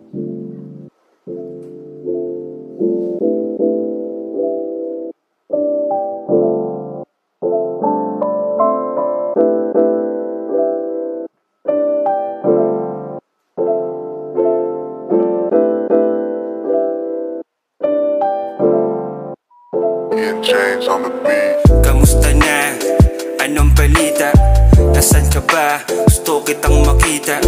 James on the beat. Kamusta na? Anong balita? Nasaan ka ba? Gusto kitang makita.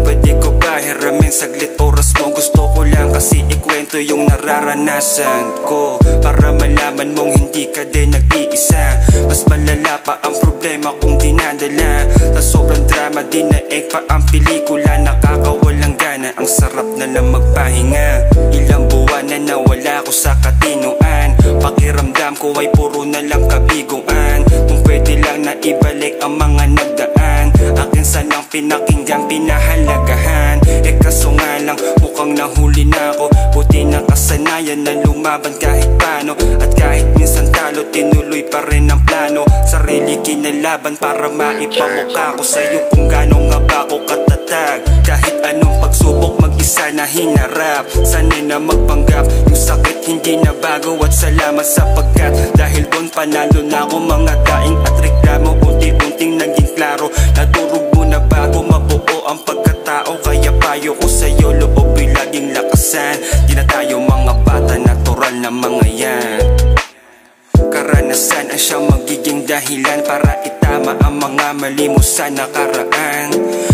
Pwede ko ba hiramin saglit oras mo? Gusto ko lang kasi ikwento yung nararanasan ko, para malaman mong hindi ka din nag-iisa. Mas malala pa ang problema kung dinadala. Sa sobrang drama, dinaig pa ang pelikula. Nakakawalang gana, ang sarap na lang magpahinga. Ilang buwan na nawala ko sa katinoan. Pakiramdam ko ay puro na lang kabiguan. Kung pwede lang na ibalik ang mga nagdaan, akin sanang pinakinggan, pinahalagahan. Kaso nga lang mukhang nahuli na ako. Buti na kasanayan na lumaban kahit paano. At kahit minsan talo, tinuloy pa rin ang plano. Sarili kinalaban para maipamukha ko sa'yo kung gano'n nga ba ako katatag. Kahit anong pagsubok, mag-isa na hinarap. Sanay na magpanggap, yung sakit hindi na bago. At salamat sapagkat dahil doon panalo na ako. Mga daing at reklamo unti-unting naging klaro. Nadurog mo na bago mabuo ang pagkatao. Kaya payo ko sa'yo, loob ay laging lakasan. Di na tayo mga bata, natural na mga yan. Karanasan ang siyang magiging dahilan para itama ang mga mali mo sa nakaraan.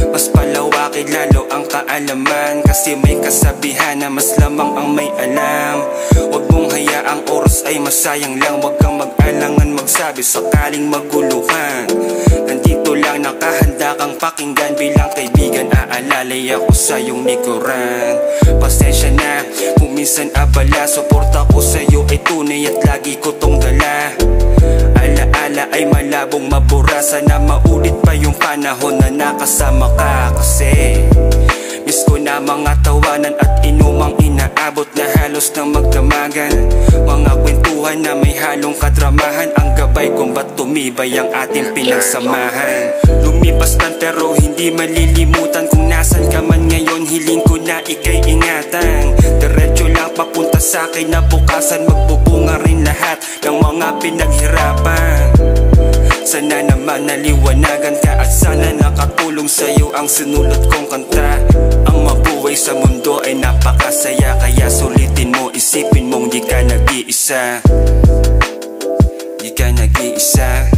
Mas palawakin lalo ang kaalaman, kasi may kasabihan na mas lamang ang may alam. Huwag mong hayaang oras ay masayang lang. Huwag kang mag-alangan magsabi sakaling maguluhan. Nandito lang nakahanda kang pakinggan. Bilang kaibigan aalalay ako sa iyong likuran. Pasensya na kung minsan abala, suporta ko sa iyo ay tunay at lagi ko tong dala. Alaala ay malabong mabura. Sana maulit pa yung panahon na nakasama ka. Kasi miss ko na mga tawanan at inumang inaabot na halos nang magdamagan. Mga kwentuhan na may halong kadramahan. Ang gabay kung ba't tumibay ang ating pinagsamahan. Lumipas man pero hindi malilimutan. Kung nasan ka man ngayon, hiling ko na ika'y ingatan. Diretso lang papunta sa'kin na bukasan. Magbubunga rin lahat ng mga pinaghirapan. Sana naman naliwanagan ka at sana nakatulong sa'yo ang sinulat kong kanta. Ang mabuhay sa mundo ay napakasaya, kaya sulitin mo, isipin mong di ka nag-iisa. Di ka nag-iisa.